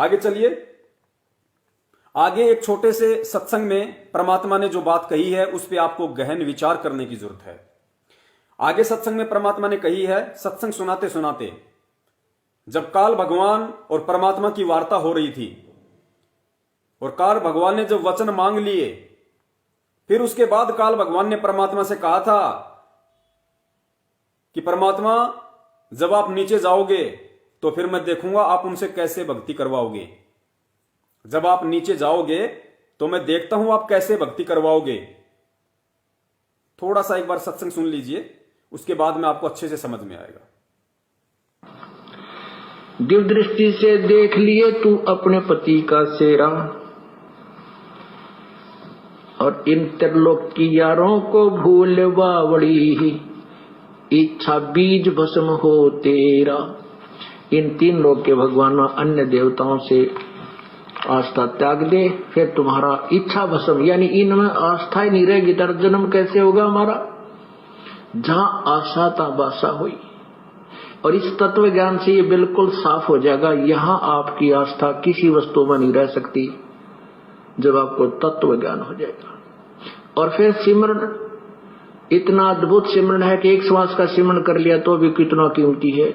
आगे चलिए। आगे एक छोटे से सत्संग में परमात्मा ने जो बात कही है उस पर आपको गहन विचार करने की जरूरत है। आगे सत्संग में परमात्मा ने कही है, सत्संग सुनाते सुनाते जब काल भगवान और परमात्मा की वार्ता हो रही थी और काल भगवान ने जब वचन मांग लिए, फिर उसके बाद काल भगवान ने परमात्मा से कहा था कि परमात्मा जब आप नीचे जाओगे तो फिर मैं देखूंगा आप उनसे कैसे भक्ति करवाओगे। जब आप नीचे जाओगे तो मैं देखता हूं आप कैसे भक्ति करवाओगे। थोड़ा सा एक बार सत्संग सुन लीजिए, उसके बाद में आपको अच्छे से समझ में आएगा। दिव्य दृष्टि से देख लिए तू अपने पति का सेरा, और इन त्रिलोक की यारों को भूल बावड़ी, इच्छा बीज भस्म हो तेरा। इन तीन लोक के भगवानों अन्य देवताओं से आस्था त्याग दे, फिर तुम्हारा इच्छा भस्म, यानी इनमें आस्था ही नहीं रहेगी, तर जन्म कैसे होगा हमारा। जहां आशा ता बासा हुई, और इस तत्व ज्ञान से ये बिल्कुल साफ हो जाएगा, यहां आपकी आस्था किसी वस्तु में नहीं रह सकती जब आपको तत्व ज्ञान हो जाएगा। और फिर सिमरन, इतना अद्भुत सिमरन है कि एक श्वास का सिमरन कर लिया तो भी कितना कीमती है।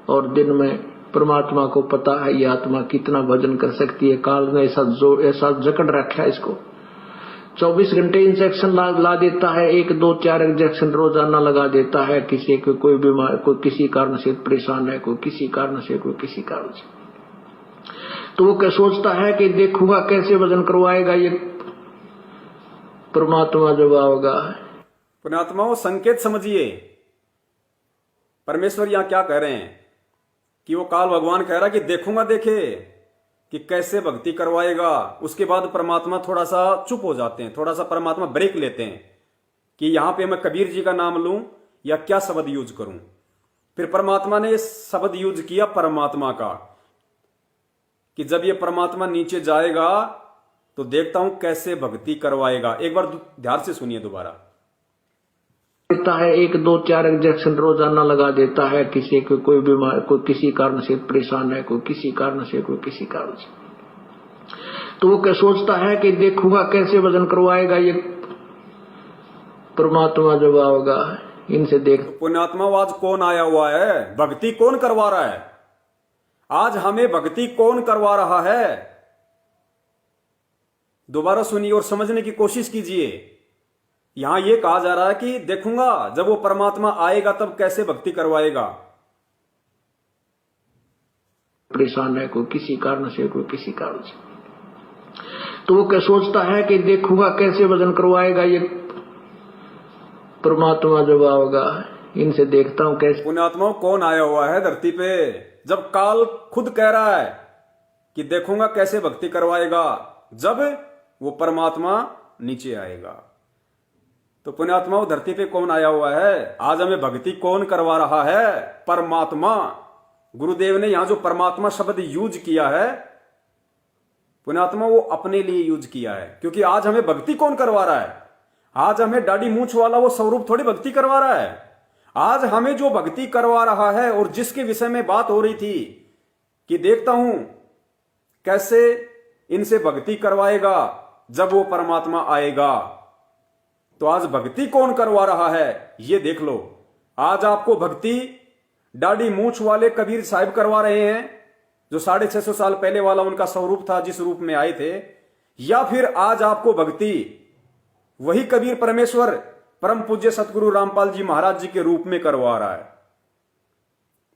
और दिन में परमात्मा को पता है ये आत्मा कितना भजन कर सकती है। काल ने ऐसा जकड़ रखा है इसको, 24 घंटे इंजेक्शन ला देता है, 1 2 4 इंजेक्शन रोजाना लगा देता है। किसी को कोई बीमार, कोई किसी कारण से परेशान है, कोई किसी कारण से, कोई किसी कारण से, तो वो क्या सोचता है कि देखूंगा कैसे भजन करवाएगा ये परमात्मा जब आओगा। पुण्यात्माओं, संकेत समझिए, परमेश्वर यहां क्या कह रहे हैं कि वो काल भगवान कह रहा कि देखूंगा, देखे कि कैसे भक्ति करवाएगा। उसके बाद परमात्मा थोड़ा सा चुप हो जाते हैं, थोड़ा सा परमात्मा ब्रेक लेते हैं कि यहां पे मैं कबीर जी का नाम लूं या क्या शब्द यूज करूं। फिर परमात्मा ने शब्द यूज किया परमात्मा का कि जब ये परमात्मा नीचे जाएगा तो देखता हूं कैसे भक्ति करवाएगा। एक बार ध्यान से सुनिए दोबारा। देता है 1 2 4 इंजेक्शन रोजाना लगा देता है। किसी को कोई बीमार, कोई किसी कारण से परेशान है, कोई किसी कारण से, कोई किसी कारण से, तो वो क्या सोचता है कि देखूंगा कैसे भजन करवाएगा ये परमात्मा जब आओगा। इनसे देख, तो पुण्यात्मा, आज कौन आया हुआ है? भक्ति कौन करवा रहा है? आज हमें भक्ति कौन करवा रहा है? दोबारा सुनिए और समझने की कोशिश कीजिए। यहां यह कहा जा रहा है कि देखूंगा जब वो परमात्मा आएगा तब कैसे भक्ति करवाएगा। परेशान है, कोई किसी कारण से, कोई किसी कारण से, तो वो क्या सोचता है कि देखूंगा कैसे भजन करवाएगा ये परमात्मा जब आओगा। इनसे देखता हूं कैसे। पुण्यात्माओं, कौन आया हुआ है धरती पे जब काल खुद कह रहा है कि देखूंगा कैसे भक्ति करवाएगा, जब वो परमात्मा नीचे आएगा। तो पुण्यात्माओं, धरती पे कौन आया हुआ है? आज हमें भक्ति कौन करवा रहा है? परमात्मा। गुरुदेव ने यहां जो परमात्मा शब्द यूज किया है पुण्यात्मा, वो अपने लिए यूज किया है, क्योंकि आज हमें भक्ति कौन करवा रहा है? आज हमें दाढ़ी मूंछ वाला वो स्वरूप थोड़ी भक्ति करवा रहा है। आज हमें जो भक्ति करवा रहा है और जिसके विषय में बात हो रही थी कि देखता हूं कैसे इनसे भक्ति करवाएगा जब वो परमात्मा आएगा, तो आज भक्ति कौन करवा रहा है ये देख लो। आज आपको भक्ति दाढ़ी मूंछ वाले कबीर साहिब करवा रहे हैं, जो 650 साल पहले वाला उनका स्वरूप था जिस रूप में आए थे, या फिर आज आपको भक्ति वही कबीर परमेश्वर परम पूज्य सतगुरु रामपाल जी महाराज जी के रूप में करवा रहा है।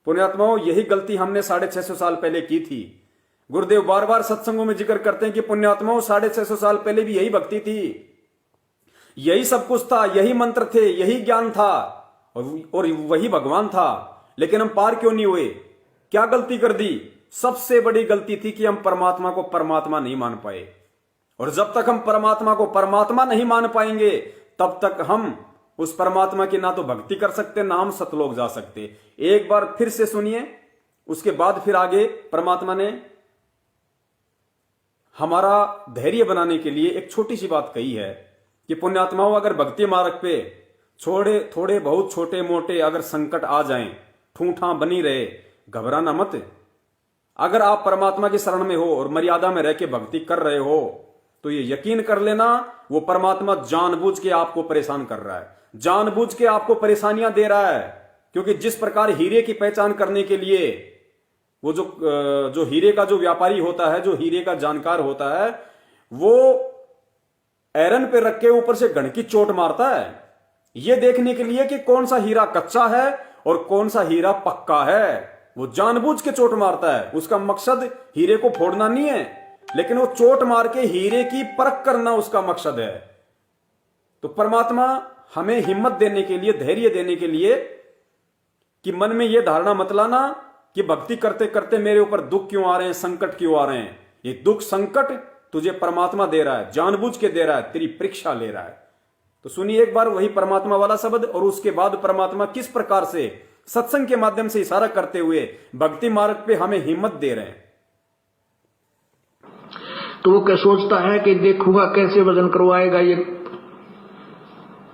पुण्यात्माओं, यही गलती हमने 650 साल पहले की थी। गुरुदेव बार बार सत्संगों में जिक्र करते हैं कि पुण्यात्माओं, 650 साल पहले भी यही भक्ति थी, यही सब कुछ था, यही मंत्र थे, यही ज्ञान था और वही भगवान था, लेकिन हम पार क्यों नहीं हुए? क्या गलती कर दी? सबसे बड़ी गलती थी कि हम परमात्मा को परमात्मा नहीं मान पाए। और जब तक हम परमात्मा को परमात्मा नहीं मान पाएंगे तब तक हम उस परमात्मा की ना तो भक्ति कर सकते, ना हम सतलोक जा सकते। एक बार फिर से सुनिए, उसके बाद फिर आगे परमात्मा ने हमारा धैर्य बनाने के लिए एक छोटी सी बात कही है कि पुण्यात्माओं, अगर भक्ति मार्ग पे थोड़े बहुत छोटे मोटे अगर संकट आ जाएं, ठूठा बनी रहे, घबराना मत। अगर आप परमात्मा की शरण में हो और मर्यादा में रह के भक्ति कर रहे हो तो ये यकीन कर लेना, वो परमात्मा जानबूझ के आपको परेशान कर रहा है, जानबूझ के आपको परेशानियां दे रहा है। क्योंकि जिस प्रकार हीरे की पहचान करने के लिए वो जो हीरे का जो व्यापारी होता है, जो हीरे का जानकार होता है, वो आयरन पे रख के ऊपर से घन की चोट मारता है, ये देखने के लिए कि कौन सा हीरा कच्चा है और कौन सा हीरा पक्का है। वो जानबूझ के चोट मारता है, उसका मकसद हीरे को फोड़ना नहीं है, लेकिन वो चोट मार के हीरे की परख करना उसका मकसद है। तो परमात्मा हमें हिम्मत देने के लिए, धैर्य देने के लिए कि मन में यह धारणा मत लाना कि भक्ति करते करते मेरे ऊपर दुख क्यों आ रहे हैं, संकट क्यों आ रहे हैं। ये दुख संकट तुझे परमात्मा दे रहा है, जानबूझ के दे रहा है, तेरी परीक्षा ले रहा है। तो सुनिए एक बार वही परमात्मा वाला शब्द, और उसके बाद परमात्मा किस प्रकार से सत्संग के माध्यम से इशारा करते हुए भक्ति मार्ग पे हमें हिम्मत दे रहे हैं। तो वो क्या सोचता है कि देखूंगा कैसे वजन करवाएगा ये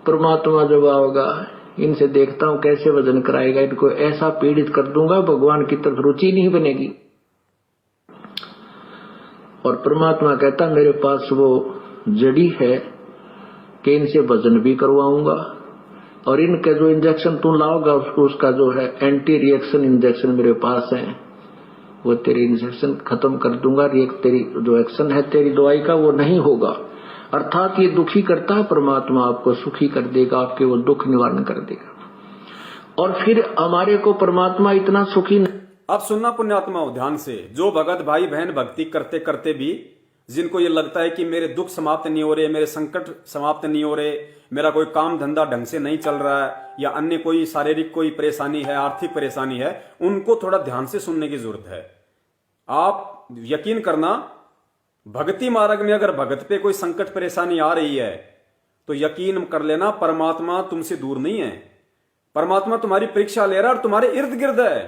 परमात्मा जब आओगा, इनसे देखता हूं कैसे वजन कराएगा, इनको ऐसा पीड़ित कर दूंगा भगवान की तरफ रुचि नहीं बनेगी। और परमात्मा कहता मेरे पास वो जड़ी है कि इनसे वजन भी करवाऊंगा, और इनके जो इंजेक्शन तू लाओगा उसका जो है एंटी रिएक्शन इंजेक्शन मेरे पास है, वो तेरी इंजेक्शन खत्म कर दूंगा, तेरी जो एक्शन है तेरी दवाई का वो नहीं होगा। अर्थात ये दुखी करता है परमात्मा, आपको सुखी कर देगा, आपके वो दुख निवारण कर देगा। और फिर हमारे को परमात्मा इतना सुखी नहीं। अब सुनना पुण्यात्मा ध्यान से, जो भगत भाई बहन भक्ति करते करते भी जिनको ये लगता है कि मेरे दुख समाप्त नहीं हो रहे, मेरे संकट समाप्त नहीं हो रहे, मेरा कोई काम धंधा ढंग से नहीं चल रहा है, या अन्य कोई शारीरिक कोई परेशानी है, आर्थिक परेशानी है, उनको थोड़ा ध्यान से सुनने की जरूरत है। आप यकीन करना, भक्ति मार्ग में अगर भगत पे कोई संकट परेशानी आ रही है तो यकीन कर लेना परमात्मा तुमसे दूर नहीं है। परमात्मा तुम्हारी परीक्षा ले रहा है और तुम्हारे इर्द गिर्द है,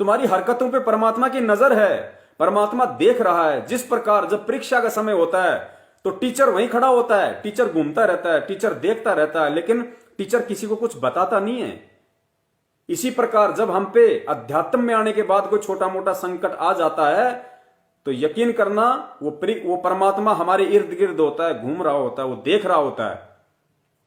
तुम्हारी हरकतों पे परमात्मा की नजर है, परमात्मा देख रहा है। जिस प्रकार जब परीक्षा का समय होता है तो टीचर वहीं खड़ा होता है, टीचर घूमता रहता है, टीचर देखता रहता है, लेकिन टीचर किसी को कुछ बताता नहीं है। इसी प्रकार जब हम पे अध्यात्म में आने के बाद कोई छोटा मोटा संकट आ जाता है तो यकीन करना वो परमात्मा हमारे इर्द गिर्द होता है, घूम रहा होता है, वो देख रहा होता है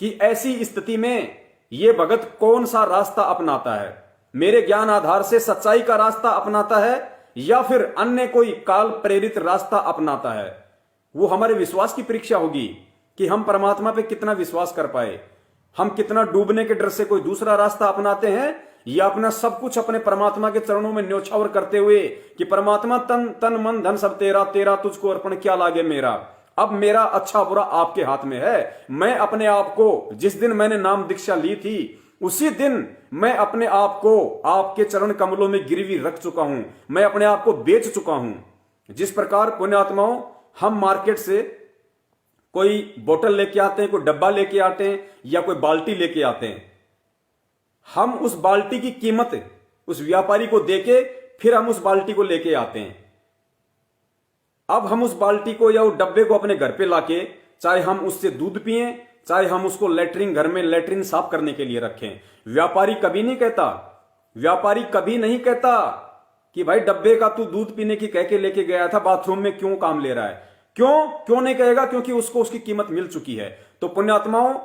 कि ऐसी स्थिति में ये भगत कौन सा रास्ता अपनाता है, मेरे ज्ञान आधार से सच्चाई का रास्ता अपनाता है या फिर अन्य कोई काल प्रेरित रास्ता अपनाता है। वो हमारे विश्वास की परीक्षा होगी कि हम परमात्मा पे कितना विश्वास कर पाए, हम कितना डूबने के डर से कोई दूसरा रास्ता अपनाते हैं या अपना सब कुछ अपने परमात्मा के चरणों में न्योछावर करते हुए कि परमात्मा तन मन धन सब तेरा, तेरा तुझको अर्पण क्या लागे मेरा, अब मेरा अच्छा बुरा आपके हाथ में है। मैं अपने आप को, जिस दिन मैंने नाम दीक्षा ली थी उसी दिन मैं अपने आप को आपके चरण कमलों में गिरवी रख चुका हूं, मैं अपने आप को बेच चुका हूं। जिस प्रकार पुण्यात्माओं हम मार्केट से कोई बोतल लेके आते हैं, कोई डब्बा लेके आते हैं या कोई बाल्टी लेके आते हैं, हम उस बाल्टी की कीमत उस व्यापारी को देके फिर हम उस बाल्टी को लेके आते हैं। अब हम उस बाल्टी को या उस डब्बे को अपने घर पे लाके, चाहे हम उससे दूध पिएं, चाहे हम उसको लेटरिन घर में लेटरिन साफ करने के लिए रखें, व्यापारी कभी नहीं कहता कि भाई डब्बे का तू दूध पीने की कह के लेके गया था, बाथरूम में क्यों काम ले रहा है। क्यों नहीं कहेगा? क्योंकि उसको उसकी कीमत मिल चुकी है। तो पुण्यात्माओं,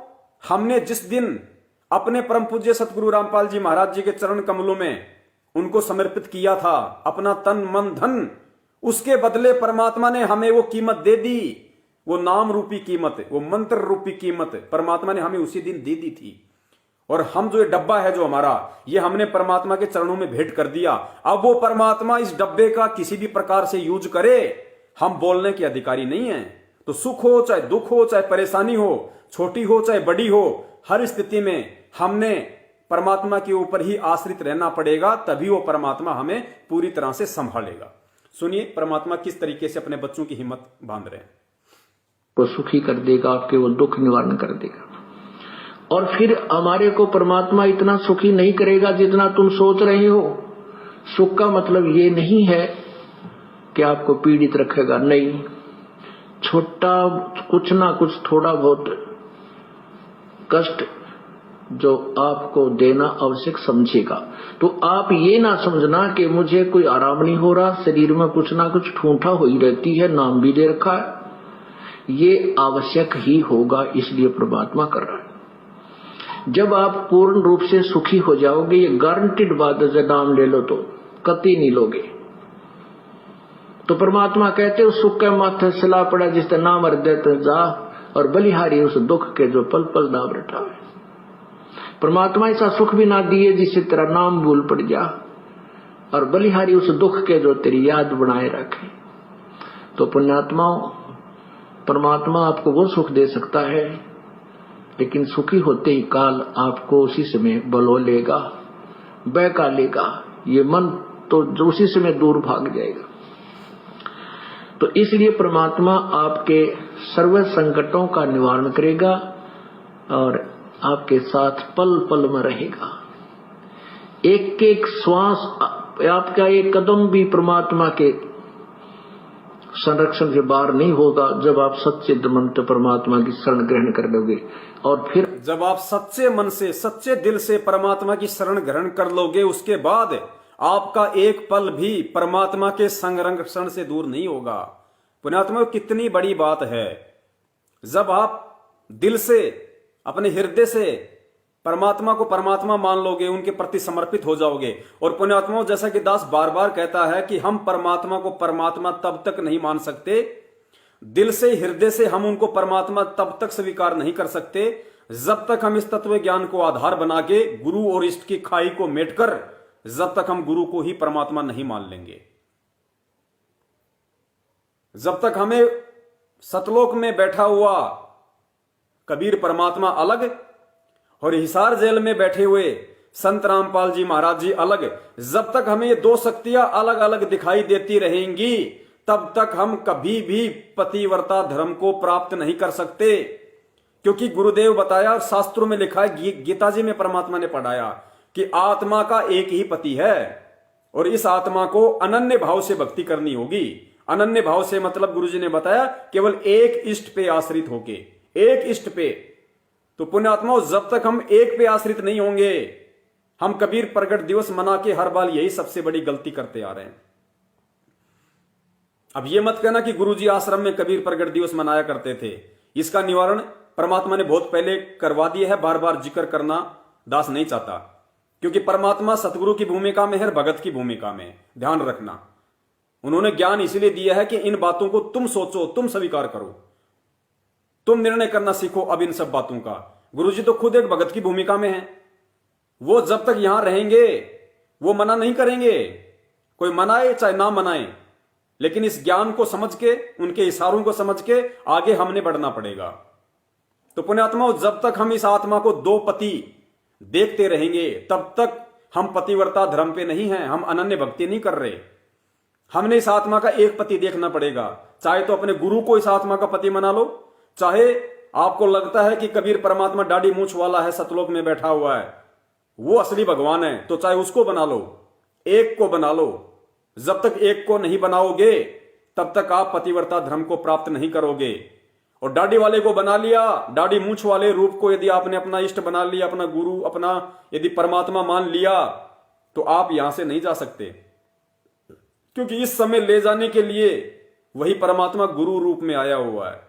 हमने जिस दिन अपने परम पूज्य सतगुरु रामपाल जी महाराज जी के चरण कमलों में उनको समर्पित किया था अपना तन मन धन, उसके बदले परमात्मा ने हमें वो कीमत दे दी, वो नाम रूपी कीमत, वो मंत्र रूपी कीमत परमात्मा ने हमें उसी दिन दे दी थी। और हम जो ये डब्बा है जो हमारा, ये हमने परमात्मा के चरणों में भेंट कर दिया। अब वो परमात्मा इस डब्बे का किसी भी प्रकार से यूज करे, हम बोलने के अधिकारी नहीं है। तो सुख हो चाहे दुख हो, चाहे परेशानी हो, छोटी हो चाहे बड़ी हो, हर स्थिति में हमने परमात्मा के ऊपर ही आश्रित रहना पड़ेगा, तभी वो परमात्मा हमें पूरी तरह से संभालेगा। सुनिए परमात्मा किस तरीके से अपने बच्चों की हिम्मत बांध रहे हैं। वो सुखी कर देगा, आपके वो दुख निवारण कर देगा। और फिर हमारे को परमात्मा इतना सुखी नहीं करेगा जितना तुम सोच रहे हो। सुख का मतलब ये नहीं है कि आपको पीड़ित रखेगा, नहीं, छोटा कुछ ना कुछ थोड़ा बहुत कष्ट जो आपको देना आवश्यक समझेगा। तो आप ये ना समझना कि मुझे कोई आराम नहीं हो रहा, शरीर में कुछ ना कुछ ठूंठा हो ही रहती है, नाम भी दे रखा है, ये आवश्यक ही होगा, इसलिए परमात्मा कर रहा है। जब आप पूर्ण रूप से सुखी हो जाओगे, ये गारंटेड बात है, नाम ले लो तो कतई नहीं लोगे। तो परमात्मा कहते हो सुख के माथे सिला पड़ा जिससे नाम हृदय ते जा, और बलिहारी उस दुख के जो पल पल नाम रटावे। परमात्मा ऐसा सुख भी ना दिए जिससे तेरा नाम भूल पड़ जा, और बलिहारी उस दुख के जो तेरी याद बनाए रखे। तो पुण्यात्माओं, परमात्मा आपको वो सुख दे सकता है, लेकिन सुखी होते ही काल आपको उसी समय बलो लेगा, बहका लेगा, ये मन तो उसी समय दूर भाग जाएगा। तो इसलिए परमात्मा आपके सर्व संकटों का निवारण करेगा और आपके साथ पल पल में रहेगा। एक एक श्वास, आपका एक कदम भी परमात्मा के संरक्षण से बाहर नहीं होगा जब आप सच्चे मन से परमात्मा की शरण ग्रहण कर लोगे। और फिर जब आप सच्चे मन से, सच्चे दिल से परमात्मा की शरण ग्रहण कर लोगे, उसके बाद आपका एक पल भी परमात्मा के संरक्षण से दूर नहीं होगा। पुण्यात्मा, कितनी बड़ी बात है। जब आप दिल से, अपने हृदय से परमात्मा को परमात्मा मान लोगे, उनके प्रति समर्पित हो जाओगे। और पुण्यात्माओं, जैसा कि दास बार बार कहता है कि हम परमात्मा को परमात्मा तब तक नहीं मान सकते, दिल से, हृदय से हम उनको परमात्मा तब तक स्वीकार नहीं कर सकते, जब तक हम इस तत्व ज्ञान को आधार बना के गुरु और इष्ट की खाई को मेटकर, जब तक हम गुरु को ही परमात्मा नहीं मान लेंगे। जब तक हमें सतलोक में बैठा हुआ कबीर परमात्मा अलग और हिसार जेल में बैठे हुए संत रामपाल जी महाराज जी अलग, जब तक हमें ये दो शक्तियां अलग अलग दिखाई देती रहेंगी, तब तक हम कभी भी पतिव्रता धर्म को प्राप्त नहीं कर सकते। क्योंकि गुरुदेव बताया और शास्त्रों में लिखा है, गीता जी में परमात्मा ने पढ़ाया कि आत्मा का एक ही पति है और इस आत्मा को अनन्य भाव से भक्ति करनी होगी। अनन्य भाव से मतलब गुरुजी ने बताया केवल एक इष्ट पे आश्रित होके, एक इष्ट पे। तो पुण्यात्माओं, जब तक हम एक पे आश्रित नहीं होंगे, हम कबीर प्रगट दिवस मना के हर बार यही सबसे बड़ी गलती करते आ रहे हैं। अब ये मत कहना कि गुरुजी आश्रम में कबीर प्रगट दिवस मनाया करते थे। इसका निवारण परमात्मा ने बहुत पहले करवा दिया है, बार बार जिक्र करना दास नहीं चाहता, क्योंकि परमात्मा सतगुरु की भूमिका में है, भगत की भूमिका में। ध्यान रखना, उन्होंने ज्ञान इसलिए दिया है कि इन बातों को तुम सोचो, तुम स्वीकार करो, तुम निर्णय करना सीखो अब इन सब बातों का। गुरुजी तो खुद एक भगत की भूमिका में है। वो जब तक यहां रहेंगे वो मना नहीं करेंगे, कोई मनाए चाहे ना मनाए, लेकिन इस ज्ञान को समझ के, उनके इशारों को समझ के आगे हमने बढ़ना पड़ेगा। तो पुण्यात्माओं, जब तक हम इस आत्मा को दो पति देखते रहेंगे, तब तक हम पतिव्रता धर्म पे नहीं हैं, हम अनन्य भक्ति नहीं कर रहे। हमने इस आत्मा का एक पति देखना पड़ेगा। चाहे तो अपने गुरु को इस आत्मा का पति बना लो, चाहे आपको लगता है कि कबीर परमात्मा दाढ़ी मूंछ वाला है, सतलोक में बैठा हुआ है, वो असली भगवान है, तो चाहे उसको बना लो, एक को बना लो। जब तक एक को नहीं बनाओगे, तब तक आप पतिव्रता धर्म को प्राप्त नहीं करोगे। और दाढ़ी वाले को बना लिया, दाढ़ी मूंछ वाले रूप को यदि आपने अपना इष्ट बना लिया, अपना गुरु, अपना यदि परमात्मा मान लिया, तो आप यहां से नहीं जा सकते। क्योंकि इस समय ले जाने के लिए वही परमात्मा गुरु रूप में आया हुआ है।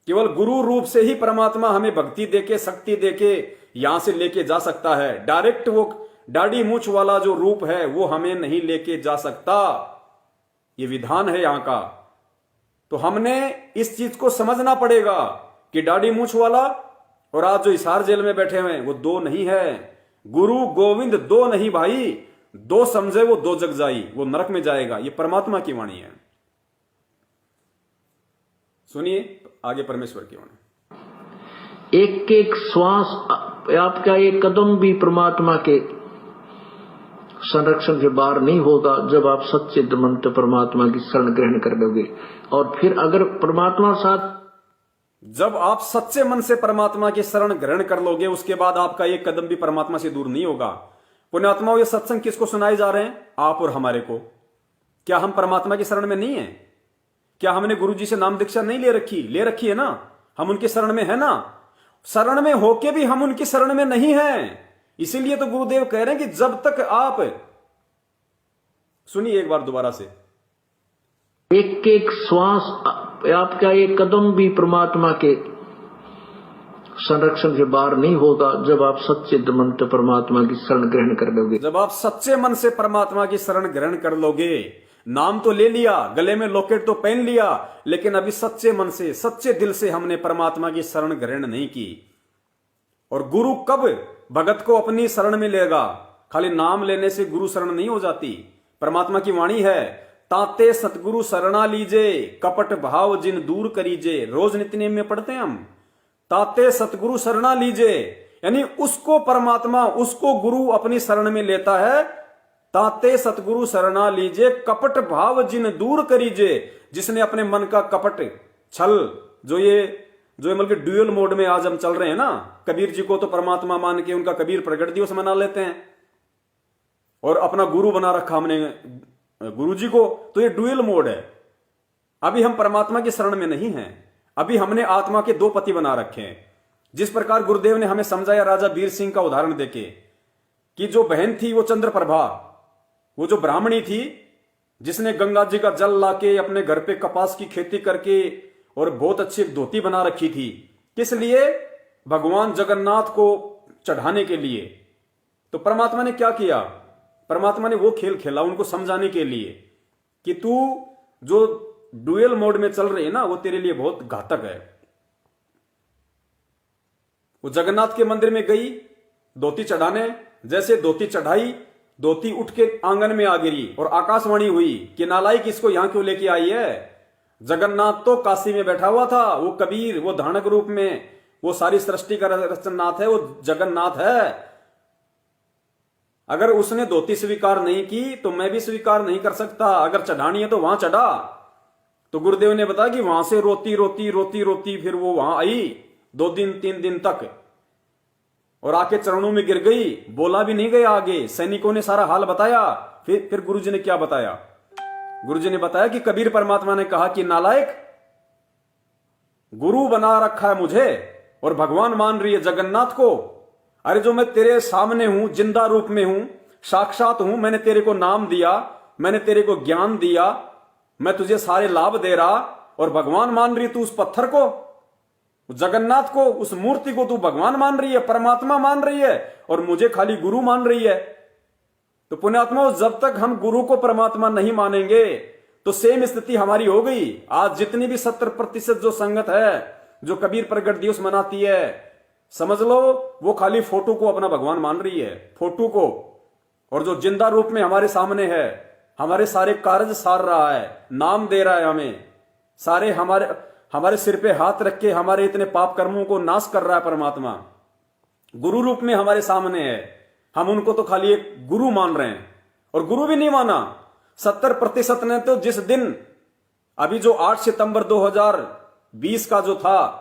केवल गुरु रूप से ही परमात्मा हमें भक्ति देके, शक्ति देके यहां से लेके जा सकता है। डायरेक्ट वो दाढ़ी मूंछ वाला जो रूप है वो हमें नहीं लेके जा सकता। ये विधान है यहां का। तो हमने इस चीज को समझना पड़ेगा कि दाढ़ी मूंछ वाला और आज जो हिसार जेल में बैठे हुए हैं वो दो नहीं है। गुरु गोविंद दो नहीं भाई, दो समझे वो दो जग जाई, वो नरक में जाएगा। ये परमात्मा की वाणी है। सुनिए आगे परमेश्वर की वाणी। एक एक श्वास, आपका एक कदम भी परमात्मा के संरक्षण से बाहर नहीं होगा जब आप सच्चे मन से परमात्मा की शरण ग्रहण कर लोगे। और फिर अगर परमात्मा साथ, जब आप सच्चे मन से परमात्मा की शरण ग्रहण कर लोगे, उसके बाद आपका एक कदम भी परमात्मा से दूर नहीं होगा। पुण्यात्माओं, ये सत्संग किसको सुनाए जा रहे हैं? आप और हमारे को। क्या हम परमात्मा की शरण में नहीं है? क्या हमने गुरु जी से नाम दीक्षा नहीं ले रखी? ले रखी है ना, हम उनके शरण में है ना। शरण में होके भी हम उनकी शरण में नहीं हैं। इसीलिए तो गुरुदेव कह रहे हैं कि जब तक आप, सुनिए एक बार दोबारा से, एक एक श्वास आपका एक कदम भी परमात्मा के संरक्षण से बाहर नहीं होगा जब आप सच्चे मन से परमात्मा की शरण ग्रहण कर लोगे। जब आप सच्चे मन से परमात्मा की शरण ग्रहण कर लोगे, नाम तो ले लिया, गले में लॉकेट तो पहन लिया, लेकिन अभी सच्चे मन से, सच्चे दिल से हमने परमात्मा की शरण ग्रहण नहीं की। और गुरु कब भगत को अपनी शरण में लेगा? खाली नाम लेने से गुरु शरण नहीं हो जाती। परमात्मा की वाणी है, ताते सतगुरु शरणा लीजे, कपट भाव जिन दूर करीजे। रोज नित्य में पढ़ते हैं हम, ताते सतगुरु शरणा लीजे, यानी उसको परमात्मा, उसको गुरु अपनी शरण में लेता है। ताते सतगुरु शरणा लीजे, कपट भाव जिन दूर करीजे। जिसने अपने मन का कपट, छल, जो मतलब ड्यूअल मोड में आज हम चल रहे हैं ना, कबीर जी को तो परमात्मा मान के उनका कबीर प्रगट दिवस मना लेते हैं और अपना गुरु बना रखा हमने गुरु जी को, तो ये ड्यूअल मोड है। अभी हम परमात्मा की शरण में नहीं हैं, अभी हमने आत्मा के दो पति बना रखे हैं। जिस प्रकार गुरुदेव ने हमें समझाया राजा वीर सिंह का उदाहरण देके, कि जो बहन थी वो चंद्रप्रभा, वो जो ब्राह्मणी थी जिसने गंगा जी का जल लाके अपने घर पे कपास की खेती करके और बहुत अच्छी एक धोती बना रखी थी, किस लिए? भगवान जगन्नाथ को चढ़ाने के लिए। तो परमात्मा ने क्या किया? परमात्मा ने वो खेल खेला उनको समझाने के लिए कि तू जो ड्यूअल मोड में चल रही है ना, वो तेरे लिए बहुत घातक है। वो जगन्नाथ के मंदिर में गई धोती चढ़ाने, जैसे धोती चढ़ाई, धोती उठ के आंगन में आ गिरी और आकाशवाणी हुई कि नालायक इसको यहां क्यों लेके आई है? जगन्नाथ तो काशी में बैठा हुआ था, वो कबीर, वो धानक रूप में, वो सारी सृष्टि का रचनाथ है, वो जगन्नाथ है। अगर उसने धोती स्वीकार नहीं की तो मैं भी स्वीकार नहीं कर सकता। अगर चढ़ानी है तो वहां चढ़ा। तो गुरुदेव ने बताया कि वहां से रोती रोती रोती रोती फिर वो वहां आई 2 दिन 3 दिन तक, और आके चरणों में गिर गई, बोला भी नहीं गया आगे। सैनिकों ने सारा हाल बताया। फिर गुरुजी ने क्या बताया? गुरुजी ने बताया कि कबीर परमात्मा ने कहा कि नालायक, गुरु बना रखा है मुझे और भगवान मान रही है जगन्नाथ को। अरे जो मैं तेरे सामने हूं, जिंदा रूप में हूं, साक्षात हूं, मैंने तेरे को नाम दिया, मैंने तेरे को ज्ञान दिया, मैं तुझे सारे लाभ दे रहा, और भगवान मान रही है तू उस पत्थर को, जगन्नाथ को, उस मूर्ति को तू भगवान मान रही है, परमात्मा मान रही है, और मुझे खाली गुरु मान रही है। तो पुण्यात्मा, जब तक हम गुरु को परमात्मा नहीं मानेंगे तो सेम स्थिति हमारी हो गई। आज जितनी भी 70% जो संगत है जो कबीर प्रगट दिवस मनाती है, समझ लो वो खाली फोटो को अपना भगवान मान रही है, फोटो को। और जो जिंदा रूप में हमारे सामने है, हमारे सारे कार्य सार रहा है, नाम दे रहा है हमें, सारे हमारे सिर पे हाथ रख के हमारे इतने पाप कर्मों को नाश कर रहा है परमात्मा, गुरु रूप में हमारे सामने है। हम उनको तो खाली एक गुरु मान रहे हैं, और गुरु भी नहीं माना। 70% ने तो जिस दिन, अभी जो 8 सितंबर 2020 का जो था,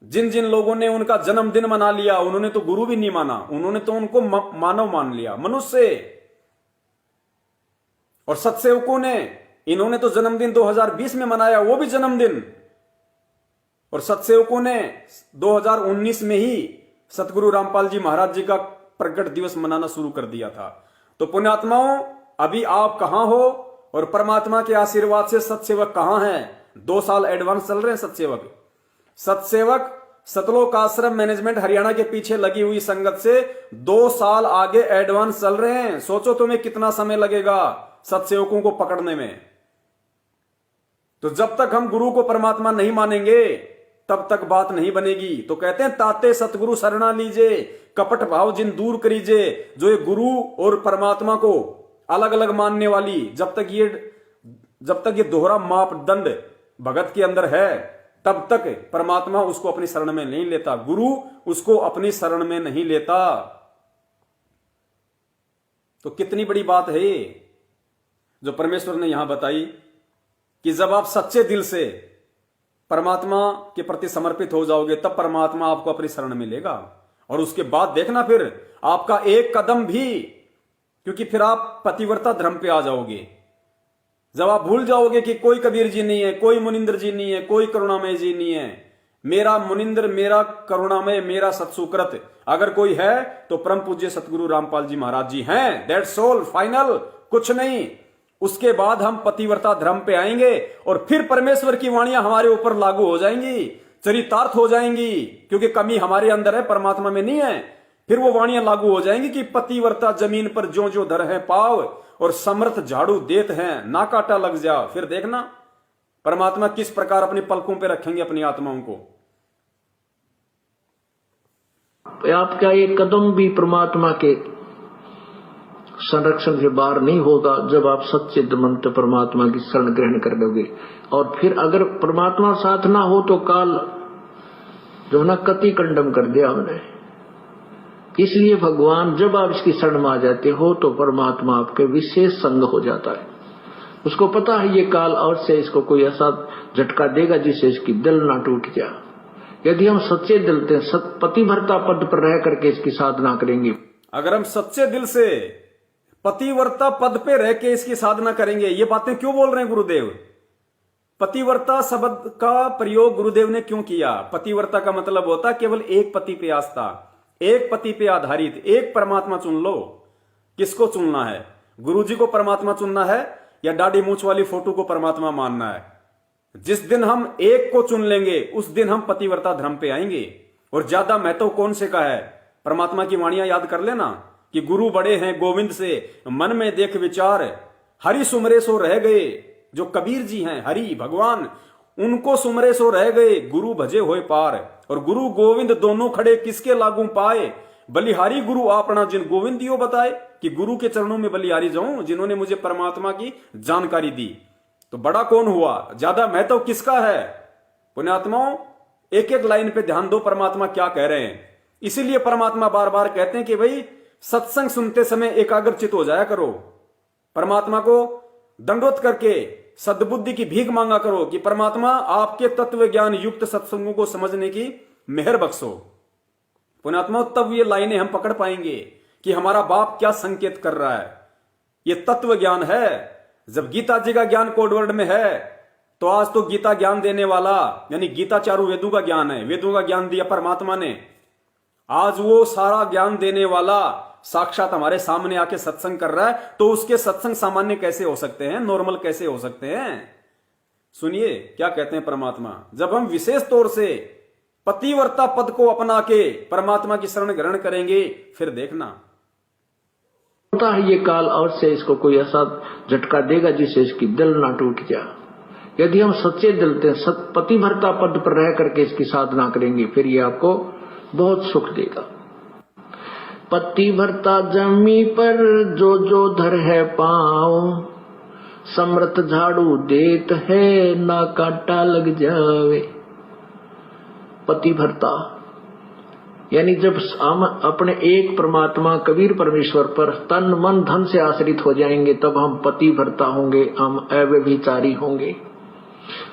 जिन जिन लोगों ने उनका जन्मदिन मना लिया, उन्होंने तो गुरु भी नहीं माना, उन्होंने तो उनको मानव मान लिया, मनुष्य। और सत्सेवकों ने, इन्होंने तो जन्मदिन 2020 में मनाया, वो भी जन्मदिन। और सत्सेवकों ने 2019 में ही सतगुरु रामपाल जी महाराज जी का प्रगट दिवस मनाना शुरू कर दिया था। तो पुण्यात्माओं, अभी आप कहां हो और परमात्मा के आशीर्वाद से सत्सेवक कहां हैं? 2 साल एडवांस चल रहे हैं सत्सेवक सतलोक आश्रम मैनेजमेंट हरियाणा के पीछे लगी हुई संगत से 2 साल आगे एडवांस चल रहे हैं। सोचो तुम्हें कितना समय लगेगा सत्सेवकों को पकड़ने में। तो जब तक हम गुरु को परमात्मा नहीं मानेंगे तब तक बात नहीं बनेगी। तो कहते हैं ताते सतगुरु शरणा लीजे, कपट भाव जिन दूर करीजे। जो ये गुरु और परमात्मा को अलग अलग मानने वाली, जब तक ये दोहरा मापदंड भगत के अंदर है, तब तक परमात्मा उसको अपनी शरण में नहीं लेता, गुरु उसको अपनी शरण में नहीं लेता। तो कितनी बड़ी बात है ये जो परमेश्वर ने यहां बताई कि जब आप सच्चे दिल से परमात्मा के प्रति समर्पित हो जाओगे तब परमात्मा आपको अपनी शरण में लेगा। और उसके बाद देखना फिर आपका एक कदम भी, क्योंकि फिर आप पतिव्रता धर्म पे आ जाओगे। जब आप भूल जाओगे कि कोई कबीर जी नहीं है, कोई मुनिंद्र जी नहीं है, कोई करुणामय जी नहीं है, मेरा मुनिंद्र, मेरा करुणामय, मेरा सत्सुकृत अगर कोई है तो परम पूज्य सतगुरु रामपाल जी महाराज जी हैं। दैट्स ऑल, फाइनल, कुछ नहीं। उसके बाद हम पतिव्रता धर्म पे आएंगे और फिर परमेश्वर की वाणियां हमारे ऊपर लागू हो जाएंगी, चरितार्थ हो जाएंगी, क्योंकि कमी हमारे अंदर है, परमात्मा में नहीं है। फिर वो वाणियां लागू हो जाएंगी कि पतिव्रता जमीन पर ज्यो ज्यो धर है पाव और समर्थ झाड़ू देत हैं, ना काटा लग जा। फिर देखना परमात्मा किस प्रकार अपने पलकों पे रखेंगे अपनी आत्माओं को। आपका एक कदम भी परमात्मा के संरक्षण से बाहर नहीं होगा जब आप सच्चे मन से परमात्मा की शरण ग्रहण कर लोगे। और फिर अगर परमात्मा साथ ना हो तो काल जो ना कति कंडम कर दिया हमने। इसलिए भगवान जब आप इसकी शरण में आ जाते हो तो परमात्मा आपके विशेष संग हो जाता है। उसको पता है ये काल अवश्य इसको कोई ऐसा झटका देगा जिससे इसकी दिल ना टूट जाए। यदि हम सच्चे दिल से पतिव्रता पद पर रह करके इसकी साधना करेंगे, अगर हम सच्चे दिल से पतिव्रता पद पे रह के इसकी साधना करेंगे, ये बातें क्यों बोल रहे हैं गुरुदेव? पतिव्रता शब्द का प्रयोग गुरुदेव ने क्यों किया? पतिव्रता का मतलब होता केवल एक पति पे आस्था, एक पति पे आधारित, एक परमात्मा चुन लो। किसको चुनना है? गुरुजी को परमात्मा चुनना है या दाढ़ी मूछ वाली फोटो को परमात्मा मानना है? जिस दिन हम एक को चुन लेंगे उस दिन हम पतिव्रता धर्म पे आएंगे। और ज्यादा महत्व कौन से का है? परमात्मा की वाणियां याद कर लेना कि गुरु बड़े हैं गोविंद से, मन में देख विचार, हरि सुमरे सो रह गए। जो कबीर जी हैं, हरि भगवान, उनको सुमरे सो रह गए, गुरु भजे होए पार। और गुरु गोविंद दोनों खड़े किसके लागू पाए? बलिहारी गुरु आपना जिन गोविंद दियो बताए, कि गुरु के चरणों में बलिहारी जाऊं जिन्होंने मुझे परमात्मा की जानकारी दी। तो बड़ा कौन हुआ? ज्यादा महत्व किसका है? पुण्यात्माओं, एक एक लाइन पे ध्यान दो, परमात्मा क्या कह रहे हैं। इसीलिए परमात्मा बार बार कहते हैं कि भाई सत्संग सुनते समय एकाग्रचित हो जाया करो, परमात्मा को दंडोत करके सद्बुद्धि की भीख मांगा करो कि परमात्मा आपके तत्व ज्ञान युक्त सत्संगों को समझने की मेहर बख्शो। पुण्यात्मा, तब ये लाइनें हम पकड़ पाएंगे कि हमारा बाप क्या संकेत कर रहा है। ये तत्व ज्ञान है। जब गीता जी का ज्ञान कोडवर्ड में है तो आज तो गीता ज्ञान देने वाला, यानी गीता चारों वेदों का ज्ञान है, वेदों का ज्ञान दिया परमात्मा ने। आज वो सारा ज्ञान देने वाला साक्षात हमारे सामने आके सत्संग कर रहा है, तो उसके सत्संग सामान्य कैसे हो सकते हैं, नॉर्मल कैसे हो सकते हैं? सुनिए क्या कहते हैं परमात्मा। जब हम विशेष तौर से पतिव्रता पद को अपना के परमात्मा की शरण ग्रहण करेंगे, फिर देखना पता है ये काल अवश्य इसको कोई ऐसा झटका देगा जिससे इसकी दिल ना टूट जाए। यदि हम सच्चे दिल से पतिव्रता पद पर रह करके इसकी साधना करेंगे, फिर ये आपको बहुत सुख देगा। पतिव्रता जमी पर जो जो धर है पाँव, समर्थ झाड़ू देत है ना कांटा लग जावे। पतिव्रता यानी जब हम अपने एक परमात्मा कबीर परमेश्वर पर तन मन धन से आश्रित हो जाएंगे, तब हम पतिव्रता होंगे, हम अव्यभिचारी होंगे।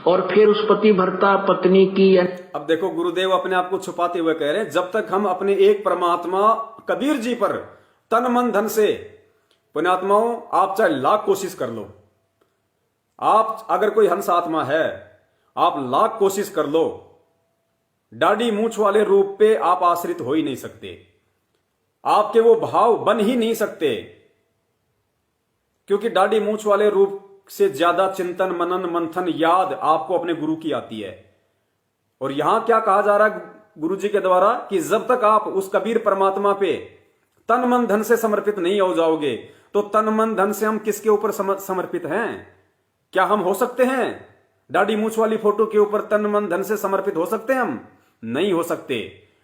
और फिर उस पतिव्रता पत्नी की, अब देखो गुरुदेव अपने आप को छुपाते हुए कह रहे हैं, जब तक हम अपने एक परमात्मा कबीर जी पर तन मन धन से, पुण्यात्माओं आप चाहे लाख कोशिश कर लो, आप अगर कोई हंस आत्मा है, आप लाख कोशिश कर लो, दाढ़ी मूछ वाले रूप पे आप आश्रित हो ही नहीं सकते। आपके वो भाव बन ही नहीं सकते, क्योंकि दाढ़ी मूछ वाले रूप से ज्यादा चिंतन मनन मंथन याद आपको अपने गुरु की आती है। और यहां क्या कहा जा रहा है गुरु जी के द्वारा कि जब तक आप उस कबीर परमात्मा पे तन मन धन से समर्पित नहीं हो जाओगे, तो तन मन धन से हम किसके ऊपर समर्पित हैं? क्या हम हो सकते हैं दाढ़ी मूछ वाली फोटो के ऊपर तन मन धन से समर्पित हो सकते हैं? हम नहीं हो सकते।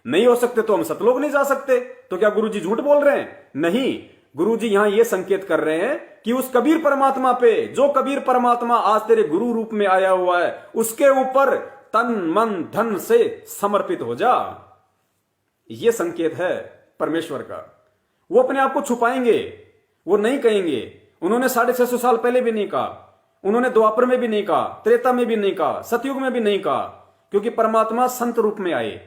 नहीं हो सकते तो हम सतलोक नहीं जा सकते। तो क्या गुरु जी झूठ बोल रहे हैं? नहीं, गुरु जी यहां यह संकेत कर रहे हैं कि उस कबीर परमात्मा पे, जो कबीर परमात्मा आज तेरे गुरु रूप में आया हुआ है, उसके ऊपर तन मन धन से समर्पित हो जा। यह संकेत है परमेश्वर का। वो अपने आप को छुपाएंगे, वो नहीं कहेंगे। उन्होंने 650 साल पहले भी नहीं कहा, उन्होंने द्वापर में भी नहीं कहा, त्रेता में भी नहीं कहा, सतयुग में भी नहीं कहा, क्योंकि परमात्मा संत रूप में आए।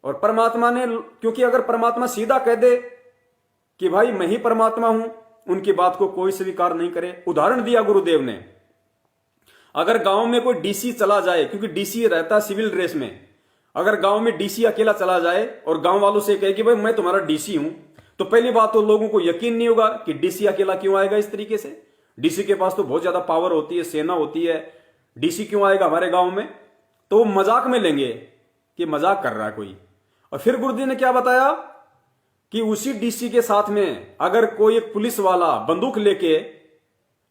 और परमात्मा ने, क्योंकि अगर परमात्मा सीधा कह दे कि भाई मैं ही परमात्मा हूं, उनकी बात को कोई स्वीकार नहीं करे। उदाहरण दिया गुरुदेव ने, अगर गांव में कोई डीसी चला जाए, क्योंकि डीसी रहता है सिविल ड्रेस में, अगर गांव में डीसी अकेला चला जाए और गांव वालों से कहे कि भाई मैं तुम्हारा डीसी हूं, तो पहली बात तो लोगों को यकीन नहीं होगा कि डीसी अकेला क्यों आएगा इस तरीके से। डीसी के पास तो बहुत ज्यादा पावर होती है, सेना होती है, डीसी क्यों आएगा हमारे गांव में। तो वो मजाक में लेंगे कि मजाक कर रहा है कोई। और फिर गुरुजी ने क्या बताया कि उसी डीसी के साथ में अगर कोई एक पुलिस वाला बंदूक लेके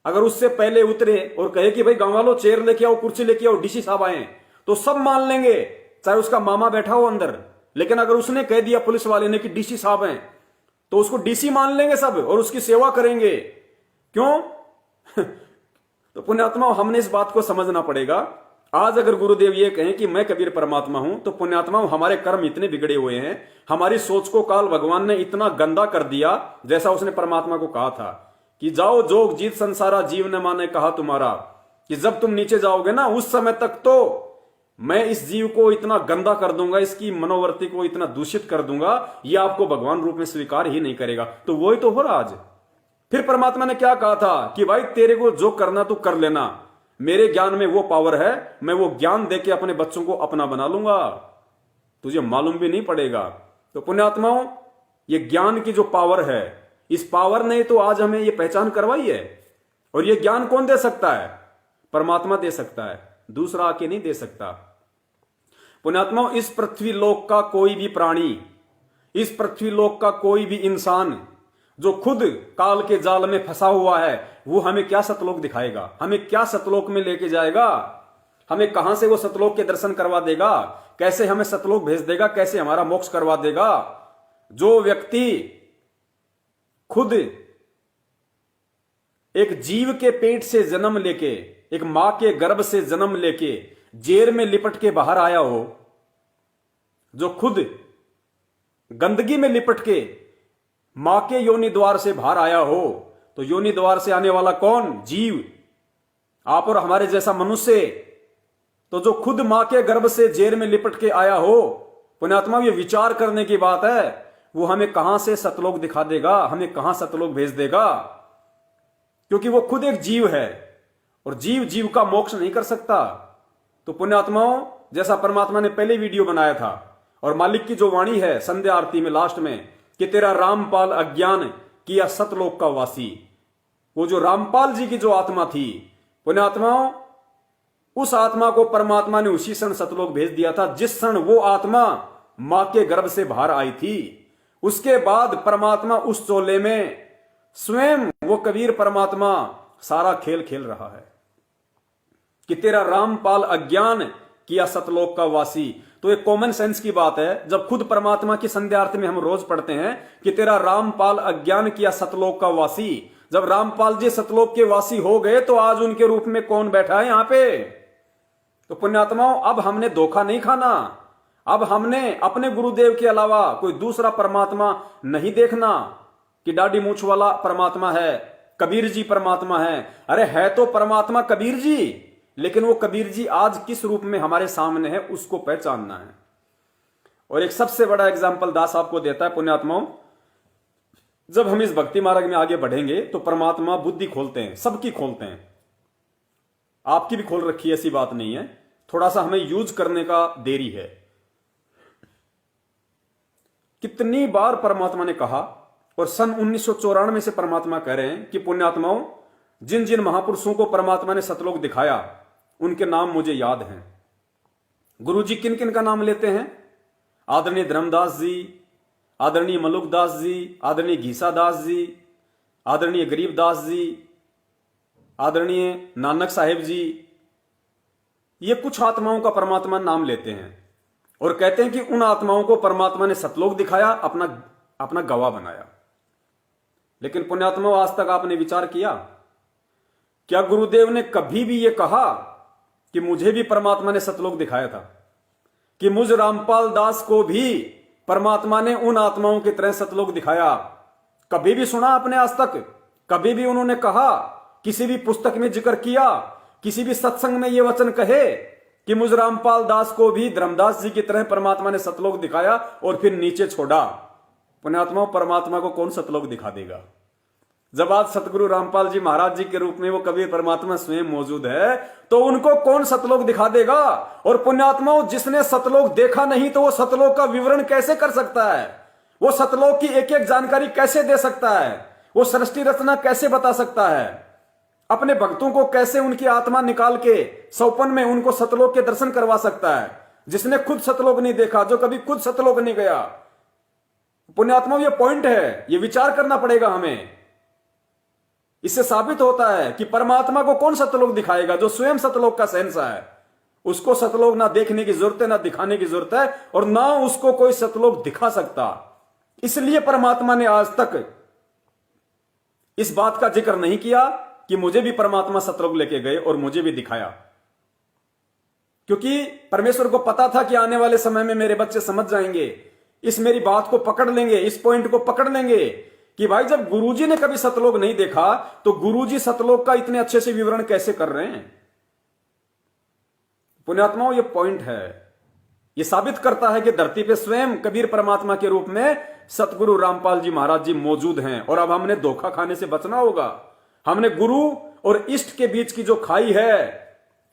अगर उससे पहले उतरे और कहे कि भाई गांव वालों चेयर लेके आओ, कुर्सी लेके आओ, डीसी साहब आए, तो सब मान लेंगे, चाहे उसका मामा बैठा हो अंदर। लेकिन अगर उसने कह दिया पुलिस वाले ने कि डीसी साहब हैं, तो उसको डीसी मान लेंगे सब और उसकी सेवा करेंगे। क्यों? तो पुण्यात्मा, हमने इस बात को समझना पड़ेगा। आज अगर गुरुदेव ये कहें कि मैं कबीर परमात्मा हूं, तो पुण्यात्मा हमारे कर्म इतने बिगड़े हुए हैं, हमारी सोच को काल भगवान ने इतना गंदा कर दिया, जैसा उसने परमात्मा को कहा था कि जाओ जोग जीत संसारा, जीव ने माने कहा तुम्हारा, कि जब तुम नीचे जाओगे ना उस समय तक तो मैं इस जीव को इतना गंदा कर दूंगा, इसकी मनोवृत्ति को इतना दूषित कर दूंगा, ये आपको भगवान रूप में स्वीकार ही नहीं करेगा। तो वही तो हो रहा आज। फिर परमात्मा ने क्या कहा था कि भाई तेरे को जो करना तू कर लेना, मेरे ज्ञान में वो पावर है, मैं वो ज्ञान देके अपने बच्चों को अपना बना लूंगा, तुझे मालूम भी नहीं पड़ेगा। तो पुण्यात्माओं, ये ज्ञान की जो पावर है, इस पावर ने तो आज हमें ये पहचान करवाई है। और ये ज्ञान कौन दे सकता है? परमात्मा दे सकता है, दूसरा आके नहीं दे सकता। पुण्यात्माओं, इस पृथ्वी लोक का कोई भी प्राणी, इस पृथ्वी लोक का कोई भी इंसान जो खुद काल के जाल में फंसा हुआ है, वो हमें क्या सतलोक दिखाएगा, हमें क्या सतलोक में लेके जाएगा, हमें कहां से वो सतलोक के दर्शन करवा देगा, कैसे हमें सतलोक भेज देगा, कैसे हमारा मोक्ष करवा देगा। जो व्यक्ति खुद एक जीव के पेट से जन्म लेके, एक मां के गर्भ से जन्म लेके जेर में लिपट के बाहर आया हो, जो खुद गंदगी में लिपट के मां के योनि द्वार से बाहर आया हो, तो योनि द्वार से आने वाला कौन? जीव, आप और हमारे जैसा मनुष्य। तो जो खुद मां के गर्भ से जेर में लिपट के आया हो, पुण्यात्मा, ये विचार करने की बात है, वो हमें कहां से सतलोक दिखा देगा, हमें कहां सतलोक भेज देगा। क्योंकि वो खुद एक जीव है और जीव जीव का मोक्ष नहीं कर सकता। तो पुण्यात्माओं, जैसा परमात्मा ने पहले वीडियो बनाया था और मालिक की जो वाणी है संध्या आरती में लास्ट में कि तेरा रामपाल अज्ञान किया सतलोक का वासी, वो जो रामपाल जी की जो आत्मा थी, पुण्यात्माओं, उस आत्मा को परमात्मा ने उसी क्षण सतलोक भेज दिया था जिस क्षण वो आत्मा मां के गर्भ से बाहर आई थी। उसके बाद परमात्मा उस चोले में स्वयं वो कबीर परमात्मा सारा खेल खेल रहा है कि तेरा रामपाल अज्ञान किया सतलोक का वासी। तो एक कॉमन सेंस की बात है, जब खुद परमात्मा की संध्या आरती में हम रोज पढ़ते हैं कि तेरा रामपाल अज्ञान किया सतलोक का वासी, जब रामपाल जी सतलोक के वासी हो गए तो आज उनके रूप में कौन बैठा है यहां पे? तो पुण्यात्माओं, अब हमने धोखा नहीं खाना, अब हमने अपने गुरुदेव के अलावा कोई दूसरा परमात्मा नहीं देखना कि दाढ़ी मूछ वाला परमात्मा है, कबीर जी परमात्मा है। अरे है तो परमात्मा कबीर जी, लेकिन वो कबीर जी आज किस रूप में हमारे सामने है उसको पहचानना है। और एक सबसे बड़ा एग्जाम्पल दास आपको देता है पुण्यात्माओं, जब हम इस भक्ति मार्ग में आगे बढ़ेंगे तो परमात्मा बुद्धि खोलते हैं, सबकी खोलते हैं, आपकी भी खोल रखी है, ऐसी बात नहीं है, थोड़ा सा हमें यूज करने का देरी है। कितनी बार परमात्मा ने कहा, और सन 1994 से परमात्मा कह रहे हैं कि पुण्यात्माओं, जिन जिन महापुरुषों को परमात्मा ने सतलोक दिखाया उनके नाम मुझे याद हैं। गुरु जी किन किन का नाम लेते हैं? आदरणीय धर्मदास जी, आदरणीय मलुकदास जी, आदरणीय घीसादास जी, आदरणीय गरीबदास जी, आदरणीय नानक साहेब जी। ये कुछ आत्माओं का परमात्मा नाम लेते हैं और कहते हैं कि उन आत्माओं को परमात्मा ने सतलोक दिखाया, अपना गवाह बनाया। लेकिन पुण्यात्मा, आज तक आपने विचार किया, क्या गुरुदेव ने कभी भी यह कहा कि मुझे भी परमात्मा ने सतलोक दिखाया था, कि मुझ रामपाल दास को भी परमात्मा ने उन आत्माओं की तरह सतलोक दिखाया? कभी भी सुना आपने आज तक? कभी भी उन्होंने कहा, किसी भी पुस्तक में जिक्र किया, किसी भी सत्संग में यह वचन कहे कि मुझ रामपाल दास को भी धर्मदास जी की तरह परमात्मा ने सतलोक दिखाया और फिर नीचे छोड़ा? पुण्यात्मा, परमात्मा को कौन सतलोक दिखा देगा? जब आज सतगुरु रामपाल जी महाराज जी के रूप में वो कबीर परमात्मा स्वयं मौजूद है, तो उनको कौन सतलोक दिखा देगा? और पुण्यात्माओं, जिसने सतलोक देखा नहीं तो वो सतलोक का विवरण कैसे कर सकता है? वो सतलोक की एक एक जानकारी कैसे दे सकता है? वो सृष्टि रचना कैसे बता सकता है? अपने भक्तों को कैसे उनकी आत्मा निकाल के सौपन में उनको सतलोक के दर्शन करवा सकता है, जिसने खुद सतलोक नहीं देखा, जो कभी खुद सतलोक नहीं गया? पुण्यात्माओं, ये पॉइंट है, ये विचार करना पड़ेगा हमें। इससे साबित होता है कि परमात्मा को कौन सतलोक दिखाएगा? जो स्वयं सतलोक का शहंशाह है, उसको सतलोक ना देखने की जरूरत है, ना दिखाने की जरूरत है, और ना उसको कोई सतलोक दिखा सकता। इसलिए परमात्मा ने आज तक इस बात का जिक्र नहीं किया कि मुझे भी परमात्मा सतलोक लेके गए और मुझे भी दिखाया, क्योंकि परमेश्वर को पता था कि आने वाले समय में मेरे बच्चे समझ जाएंगे, इस मेरी बात को पकड़ लेंगे, इस पॉइंट को पकड़ लेंगे कि भाई जब गुरुजी ने कभी सतलोक नहीं देखा तो गुरुजी सतलोक का इतने अच्छे से विवरण कैसे कर रहे हैं? पुण्यात्माओं, ये पॉइंट है। ये साबित करता है कि धरती पे स्वयं कबीर परमात्मा के रूप में सतगुरु रामपाल जी महाराज जी मौजूद हैं। और अब हमने धोखा खाने से बचना होगा। हमने गुरु और इष्ट के बीच की जो खाई है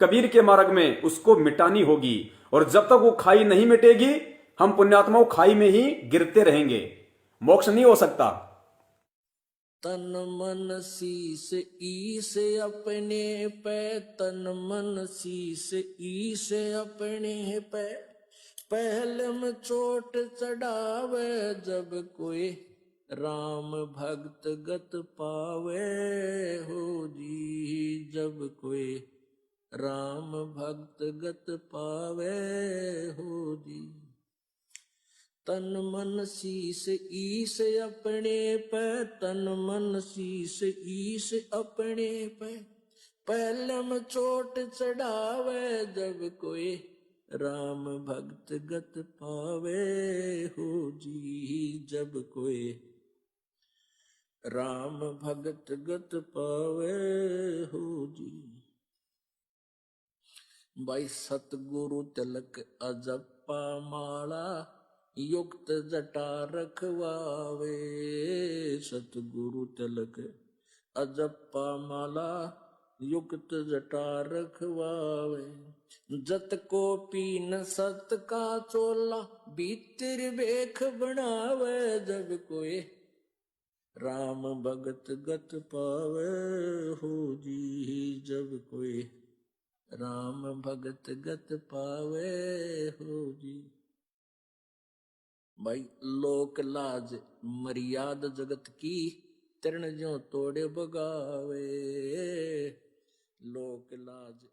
कबीर के मार्ग में, उसको मिटानी होगी। और जब तक वो खाई नहीं मिटेगी, हम पुण्यात्माओं खाई में ही गिरते रहेंगे, मोक्ष नहीं हो सकता। तन मन शीस ईस अपने पे, तन मन शीस ईस अपने पे, पहलम चोट चढ़ावे जब कोई राम भक्त गत पावे हो जी, जब कोई राम भक्त गत पावे हो जी। तन मन शीस ईस अपने पे, तन मन शीस ईस अपने पे, पहलम चोट चढ़ावे जब कोई राम भक्त गत पावे हो जी, जब कोई राम भक्त गत पावे हो जी। भाई सतगुरु तिलक अजप्पा माला, युक्त जटा रखवावे, सतगुरु तिलक अजप्पा माला, युक्त जटा रखवावे। जत को पीन सत का चोला, भीतर बेख बनावे जब कोई राम भगत गत पावे हो जी, जब कोई राम भगत गत पावे हो जी। भाई लोक लाज मर्याद जगत की, तृण ज्यों तोड़े बगावे, लोक लाज